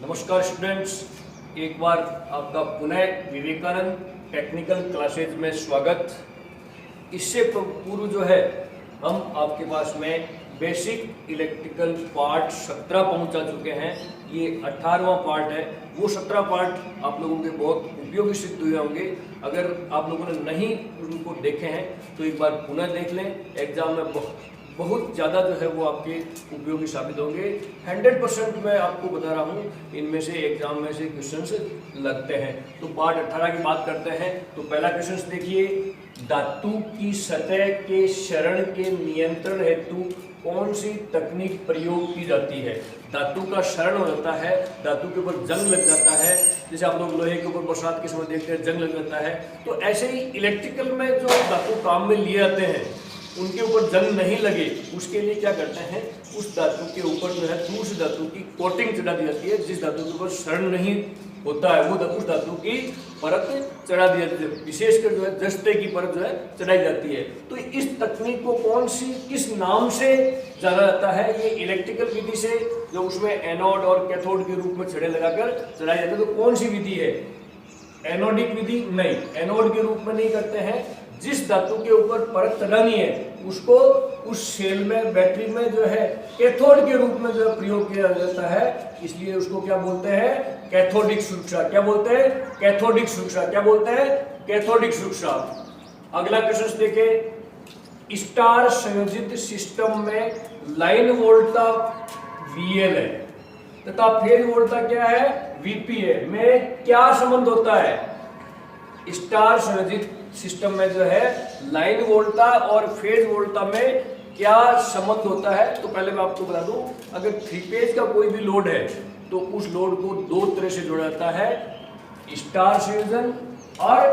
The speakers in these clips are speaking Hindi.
नमस्कार स्टूडेंट्स, एक बार आपका पुनः विवेकानंद टेक्निकल क्लासेज में स्वागत। इससे पूर्व जो है हम आपके पास में बेसिक इलेक्ट्रिकल पार्ट 17 पहुंचा चुके हैं। ये 18वां पार्ट है। वो 17 पार्ट आप लोगों के बहुत उपयोगी सिद्ध हुए होंगे। अगर आप लोगों ने नहीं उनको देखे हैं तो एक बार पुनः देख लें। एग्जाम में बहुत ज़्यादा जो है वो आपके उपयोगी साबित होंगे। 100% मैं आपको बता रहा हूँ, इनमें से एग्जाम में से क्वेश्चंस लगते हैं। तो पार्ट 18 की बात करते हैं। तो पहला क्वेश्चन देखिए, धातु की सतह के क्षरण के नियंत्रण हेतु कौन सी तकनीक प्रयोग की जाती है। धातु का क्षरण हो जाता है, धातु के ऊपर जंग लग जाता है। जैसे आप लोग लोहे के ऊपर बरसात के समय देखते हैं जंग लग जाता है, तो ऐसे ही इलेक्ट्रिकल में जो धातु काम में लिए जाते हैं उनके ऊपर जंग नहीं लगे, उसके लिए क्या करते हैं, उस धातु के ऊपर जो है दूसरी धातु की कोटिंग चढ़ा दी जाती है। जिस धातु के ऊपर क्षरण नहीं होता है वो उस धातु की परत चढ़ा दी जाती है। विशेषकर जो है जस्ते की परत जो है चढ़ाई जाती है। तो इस तकनीक को किस नाम से जाना जाता है। ये इलेक्ट्रिकल विधि से जो उसमें एनोड और कैथोड के रूप में छड़े लगाकर चढ़ाई जाती है। तो कौन सी विधि है? एनोडिक विधि नहीं, एनोड के रूप में नहीं करते हैं। जिस धातु के ऊपर परत चढ़ानी है उसको उस सेल में, बैटरी में जो है कैथोड के रूप में जो प्रयोग किया जाता है। इसलिए उसको क्या बोलते हैं? कैथोडिक सुरक्षा। क्या बोलते हैं? कैथोडिक सुरक्षा। क्या बोलते हैं? कैथोडिक सुरक्षा। अगला क्वेश्चन देखें, स्टार संयोजित सिस्टम में लाइन वोल्टेज VL है तथा फेज वोल्टेज क्या है? VP है। में क्या संबंध होता है? स्टार संयोजित सिस्टम में जो है लाइन वोल्टेज और फेज वोल्टेज में क्या संबंध होता है। तो पहले मैं आपको बता दूं, अगर 3 फेज का कोई भी लोड है तो उस लोड को 2 तरह से जोड़ा जाता है, स्टार संयोजन और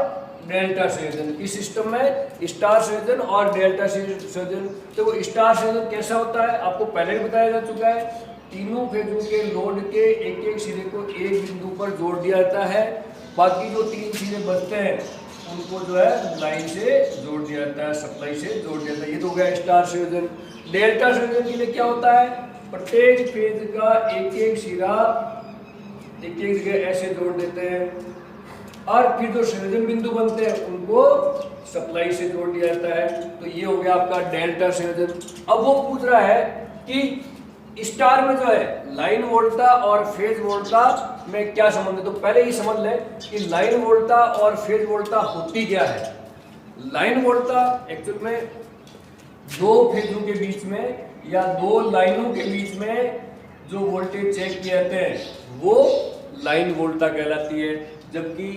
डेल्टा संयोजन। इस सिस्टम में स्टार संयोजन और डेल्टा संयोजन। तो वो स्टार संयोजन कैसा होता है आपको पहले भी बताया जा चुका है। तीनों फेजों के लोड के एक एक सिरे को एक बिंदु पर जोड़ दिया जाता है। बाकी जो 3 सिरे बचते हैं उनको जो है लाइन से जोड़ दिया जाता है, सप्लाई से जोड़ दिया जाता है। ये तो हो गया स्टार संयोजन। डेल्टा संयोजन के लिए क्या होता है? प्रत्येक फेज का एक एक सिरा एक एक जगह ऐसे जोड़ देते हैं और फिर जो संयोजन बिंदु बनते हैं उनको सप्लाई से जोड़ दिया जाता है। तो ये हो गया आपका डेल्टा संयोजन। अब वो पूछ रहा है कि स्टार में जो है लाइन वोल्टेज और फेज वोल्टेज में क्या संबंध है। तो पहले ही समझ लें कि लाइन वोल्टेज और फेज वोल्टेज होती क्या है। लाइन वोल्टेज एक्चुअल में 2 फेजों के बीच में या 2 लाइनों के बीच में जो वोल्टेज चेक किए जाते हैं वो लाइन वोल्टेज कहलाती है। जबकि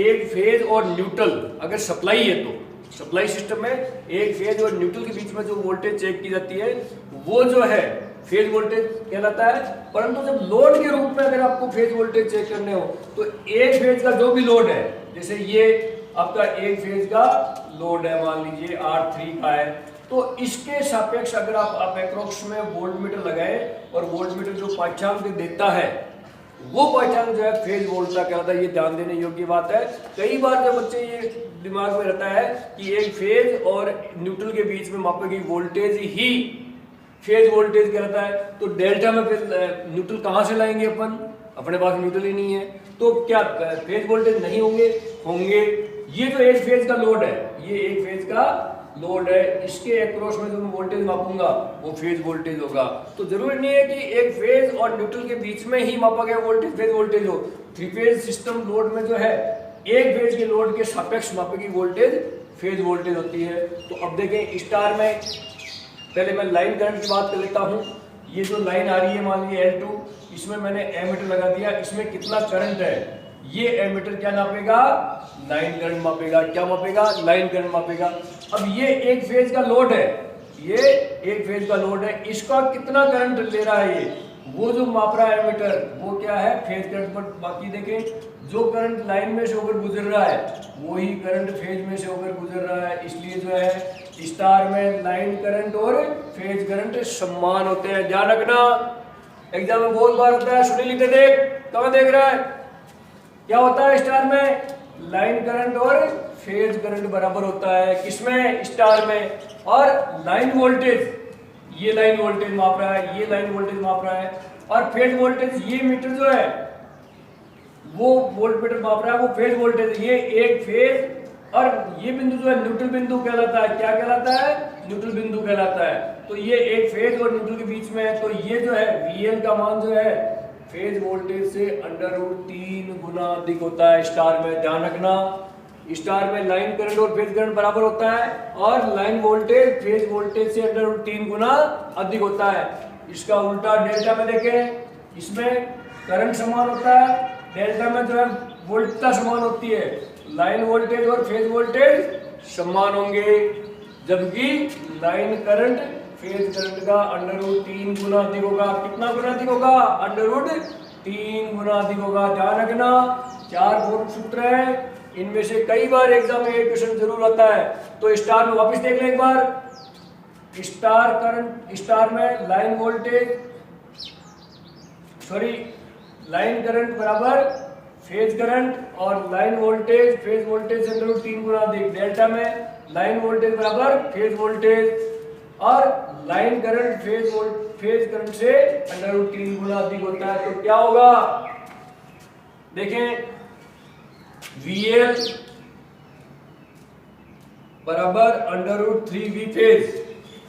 एक फेज और न्यूट्रल अगर सप्लाई है तो सप्लाई सिस्टम में एक फेज और न्यूट्रल के बीच में जो वोल्टेज चेक की जाती है वो जो है फेज वोल्टेज कहलाता है। परंतु जब लोड के रूप में अगर आपको फेज वोल्टेज चेक करने हो तो एक फेज का जो भी लोड है, जैसे ये आपका एक फेज का लोड है, मान लीजिए R3 का है, तो इसके सापेक्ष अगर आप एप्रोक्स में वोल्टमीटर लगाए और वोल्टमीटर जो पाठ्यांक देता है वो पाठ्यांक जो है फेज वोल्टेज कहलाता है। ये ध्यान देने योग्य बात है। कई बार जब बच्चे ये दिमाग में रहता है कि एक फेज और न्यूट्रल के बीच में मापी गई वोल्टेज ही फेज वोल्टेज कहलाता है, तो डेल्टा में फिर न्यूट्रल कहाँ से लाएंगे अपन? अपने पास न्यूट्रल ही नहीं है, तो क्या फेज वोल्टेज नहीं होंगे? होंगे। ये जो एक फेज का लोड है, ये एक फेज का लोड है, इसके अक्रॉस में जो मैं वोल्टेज मापूंगा वो फेज वोल्टेज होगा। तो जरूरी नहीं है कि एक फेज और न्यूट्रल के बीच में ही मापा गया वोल्टेज फेज वोल्टेज हो। 3 फेज सिस्टम लोड में जो है एक फेज के लोड के सापेक्ष मापी गई वोल्टेज फेज वोल्टेज होती है। तो अब देखें स्टार में, पहले मैं लाइन करंट की बात कर लेता हूँ। ये जो लाइन आ रही है मान लीजिए L2, इसमें मैंने एमीटर लगा दिया। इसमें कितना करंट है ये एमीटर क्या नापेगा? Line current मापेगा। क्या मापेगा? Line current मापेगा। अब ये एक फेज का लोड है, ये एक फेज का लोड है, इसका कितना करंट ले रहा है ये वो जो माप रहा है एमीटर वो क्या है? Phase current. पर बाकी देखें जो करंट लाइन में से होकर गुजर रहा है वही करंट फेज में से होकर गुजर रहा है। इसलिए जो है स्टार में लाइन करंट और फेज करंट समान होते हैं। ध्यान रखना, एग्जाम में बहुत बार होता है। सुनी लिखे देख, कहाँ देख रहा है? क्या होता है स्टार में? लाइन करंट और फेज करंट बराबर होता है। किसमें? स्टार में। और लाइन वोल्टेज, ये लाइन वोल्टेज माप रहा है, ये लाइन वोल्टेज माप रहा है, और फेज वोल्टेज, ये मीटर जो है वो वोल्टमीटर माप रहा है, वो फेज वोल्टेज, ये एक फेज, और ये बिंदु जो है न्यूट्रल बिंदु कहलाता है। क्या कहलाता है? न्यूट्रल बिंदु कहलाता है। तो ये एक फेज और न्यूट्रल के बीच में है। तो ये जो है VL का मान जो है फेज वोल्टेज से √3 गुना अधिक होता है स्टार में। ध्यान रखना, स्टार में लाइन करंट और फेज करंट बराबर होता है, और लाइन वोल्टेज फेज वोल्टेज से √3 गुना अधिक होता है। इसका उल्टा डेल्टा में देखें, इसमें करंट समान होता है, डेल्टा में जो है वोल्टता समान होती है। लाइन वोल्टेज और फेज वोल्टेज समान होंगे, जबकि लाइन करंट फेज करंट का √3 गुना अधिक होगा। कितना गुना अधिक होगा? √3 गुना अधिक होगा। ध्यान रखना, 4 पूर्ण सूत्र है, इनमें से कई बार एग्जाम में एक क्वेश्चन जरूर आता है। तो स्टार में वापस देख लें एक बार, स्टार करंट, स्टार में line voltage, sorry line current बराबर फेज करंट, और लाइन वोल्टेज फेज वोल्टेज से √3 गुना अधिक। डेल्टा में लाइन वोल्टेज बराबर फेज वोल्टेज, और लाइन करंट फेज करंट से √3 गुना अधिक होता है। तो क्या होगा? देखें, VL बराबर √3V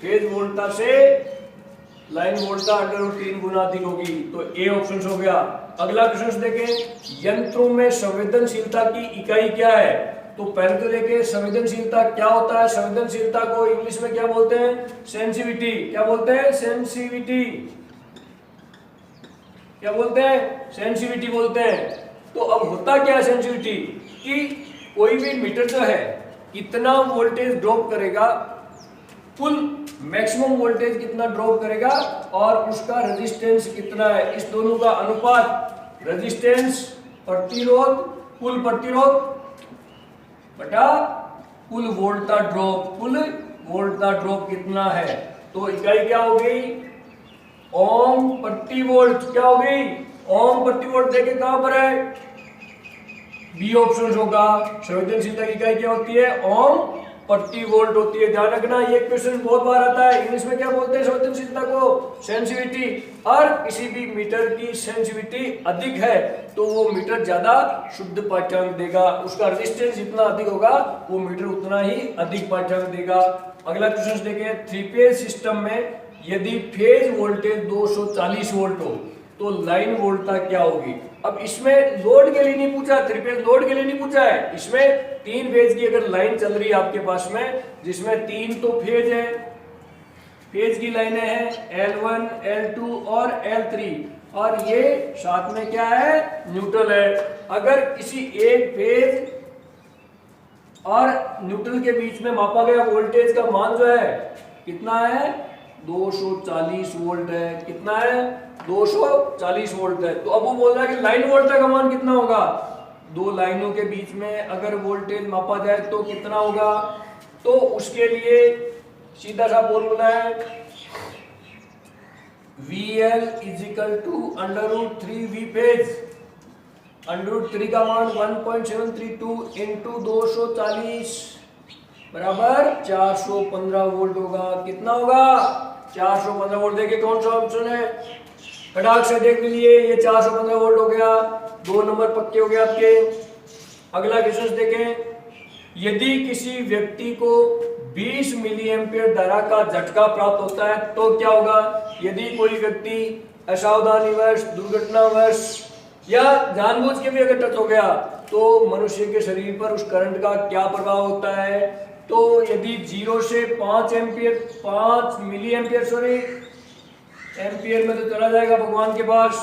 फेज वोल्टता से लाइन वोल्टता √3 गुना अधिक होगी। तो ए ऑप्शन हो गया। अगला क्वेश्चन देखें, यंत्रों में संवेदनशीलता की इकाई क्या है? तो पहले तो देखें संवेदनशीलता क्या होता है। संवेदनशीलता को इंग्लिश में क्या बोलते हैं? सेंसिटिविटी। क्या बोलते हैं? सेंसिटिविटी। क्या बोलते हैं? सेंसिटिविटी बोलते हैं। तो अब होता क्या है सेंसिटिविटी? कि कोई भी मीटर जो है कितना वोल्टेज ड्रॉप करेगा, कुल मैक्सिमम वोल्टेज कितना ड्रॉप करेगा, और उसका रेजिस्टेंस कितना है, इस दोनों का अनुपात, रेजिस्टेंस प्रतिरोध, कुल प्रतिरोध बटा कुल वोल्टा ड्रॉप, कुल वोल्टा ड्रॉप कितना है। तो इकाई क्या हो गई? ओम प्रति वोल्ट। क्या हो गई? ओम प्रति वोल्ट। देखे कहां पर है? बी ऑप्शन होगा। संवेदनशीलता की इकाई क्या होती है? ओम प्रति वोल्ट होती है। ध्यान रखना, ये क्वेश्चन बहुत बार आता है। इंग्लिश में क्या बोलते हैं संवेदनशीलता को? सेंसिटिविटी। और किसी भी मीटर की सेंसिटिविटी अधिक है तो वो मीटर ज्यादा शुद्ध पाठ्यांक देगा, उसका रेजिस्टेंस जितना अधिक होगा वो मीटर उतना ही अधिक पाठ्यांक देगा। अगला क्वेश्चन देखें, 3 फेज सिस्टम में यदि फेज वोल्टेज 240 वोल्ट हो तो लाइन वोल्टता क्या होगी? अब इसमें लोड के लिए नहीं पूछा, 3 फेज लोड के लिए नहीं पूछा है। इसमें 3 फेज की अगर लाइन चल रही है आपके पास में, जिसमें 3 तो फेज है, फेज की लाइनें हैं L1, L2 और L3, और ये साथ में क्या है? न्यूट्रल है। अगर किसी एक फेज और न्यूट्रल के बीच में मापा गया वोल्टेज का मान जो है कितना है? 240 वोल्ट है। कितना है? 240 वोल्ट है। तो अब वो बोल रहा है कि लाइन वोल्टेज का मान कितना होगा? दो लाइनों के बीच में अगर वोल्टेज मापा जाए तो कितना होगा? तो उसके लिए सीधा सा फॉर्मूला है VL √3V फेज। √3 का मान 1.732 इंटू 240 बराबर 415 वोल्ट होगा। कितना होगा? 415 वोल्ट। देखिए कौन सा ऑप्शन है, फटाक से देख लीजिए, ये 415 वोल्ट हो गया। 2 नंबर पक्के हो गए आपके। अगला क्वेश्चन देखें, यदि किसी व्यक्ति को 20 मिली एम्पियर धारा का झटका प्राप्त होता है तो क्या होगा? यदि कोई व्यक्ति असावधानीवश, दुर्घटनावश या जानबूझ के भी अगर टच हो गया तो मनुष्य के शरीर पर उस करंट का क्या प्रभाव होता है? तो यदि 0 से 5 ampere, 5 milli ampere, sorry ampere में तो चला जाएगा भगवान के पास,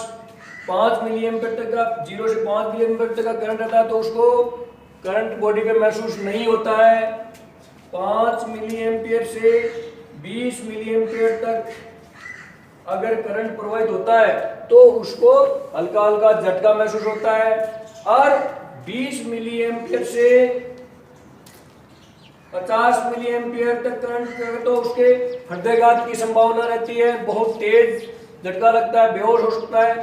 5 मिली एम्पियर तक का, 0 से 5 मिली एम्पियर तक का करंट रहता है तो उसको करंट बॉडी पे महसूस नहीं होता है। 5 मिली एम्पियर से 20 मिली एम्पियर तक अगर करंट प्रवाहित होता है तो उसको हल्का हल्का झटका महसूस होता है, और 20 मिली एम्पियर से 50 मिली एम्पियर तक करंट तो उसके हृदयघात की संभावना रहती है, बहुत तेज झटका लगता है, बेहोश हो सकता है।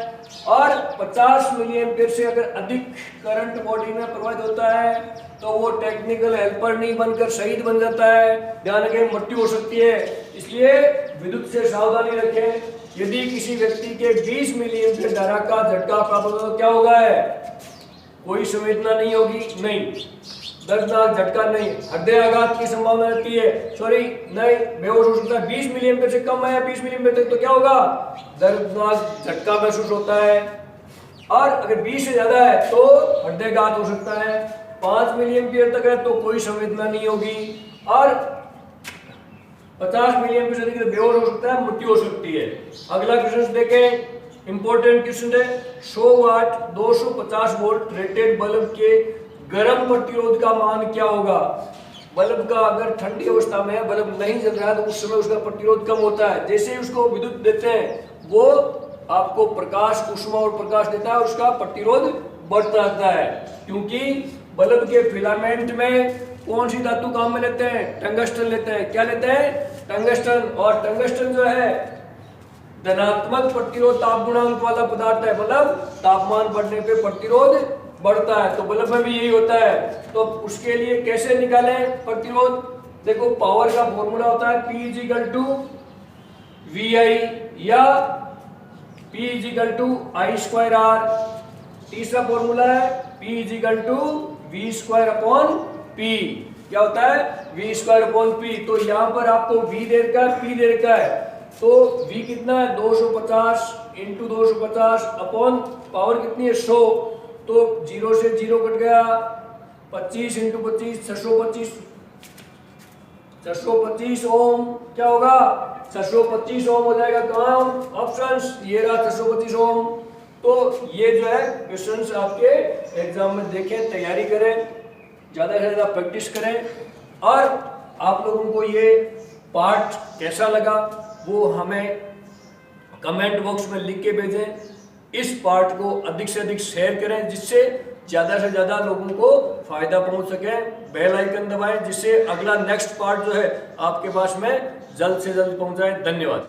और 50 मिली एम्पियर से अगर अधिक करंट बॉडी में प्रवाहित होता है तो वो टेक्निकल हेल्पर नहीं बनकर शहीद बन जाता है, ध्यान रखें मृत्यु हो सकती है। इसलिए विद्युत से सावधानी रखें। यदि किसी व्यक्ति के 20 मिलीएम्पियर धारा का झटका प्राप्त होगा तो क्या होगा है? कोई संवेदना नहीं होगी, नहीं, दर्दनाक झटका नहीं, हृदयाघात की संभावना रहती है, सॉरी नहीं, बेहोश हो सकता है। 20 मिलीएम्पियर से कम है या 20 मिलीएम्पियर तक तो क्या होगा? दर्दनाक झटका महसूस होता है। और अगर 20 से ज्यादा है तो हृदयाघात हो सकता है। 5 मिलीएम्पियर तक है तो कोई संवेदना नहीं होगी, और 50 मिलीएम्पियर से अधिक बेहोश हो सकता है, मृत्यु हो सकती है। अगला क्वेश्चन देखें, इंपॉर्टेंट क्वेश्चन है। 100 वाट 250 वोल्ट रेटेड बल्ब के गर्म प्रतिरोध का मान क्या होगा? बल्ब का अगर ठंडी अवस्था में बल्ब नहीं जल रहा है तो उस समय उसका प्रतिरोध कम होता है। जैसे ही उसको विद्युत देते हैं वो आपको प्रकाश, ऊष्मा और प्रकाश देता है, उसका प्रतिरोध बढ़ता रहता है, क्योंकि बल्ब के फिलामेंट में कौन सी धातु काम में लेते हैं? टंगस्टन लेते हैं। क्या लेते हैं? टंगस्टन। और टंगस्टन जो है धनात्मक प्रतिरोध ताप गुणांक वाला पदार्थ है, मतलब तापमान बढ़ने पे प्रतिरोध बढ़ता है, तो बल्ब में भी यही होता है। तो उसके लिए कैसे निकालें प्रतिरोध? देखो, पावर का फॉर्मूला होता है P = VI या P = I²R। तीसरा फॉर्मूला है P = V²/P। क्या होता है? V²/P। तो यहां पर आपको V दे रखा है, P दे रखा है, तो V कितना है? 250 × 250 अपॉन पावर कितनी है? 100। तो 0 से 0 कट गया, 25 × 25 625 ओम। क्या होगा? 625 ओम हो जाएगा। कहाँ ऑप्शंस? ये रहा 625 ओम। तो ये जो है क्वेश्चंस आपके एग्जाम में देखें, तैयारी करें, ज़्यादा से ज़्यादा प्रैक्टिस करें, और आप लोगों को ये पार्ट कैसा लगा वो हमें कमेंट बॉक्स में लिख के भेजें। इस पार्ट को अधिक से अधिक शेयर करें जिससे ज़्यादा से ज़्यादा लोगों को फायदा पहुंच सके। बेल आइकन दबाएं जिससे अगला नेक्स्ट पार्ट जो है आपके पास में जल्द से जल्द पहुंच जाए। धन्यवाद।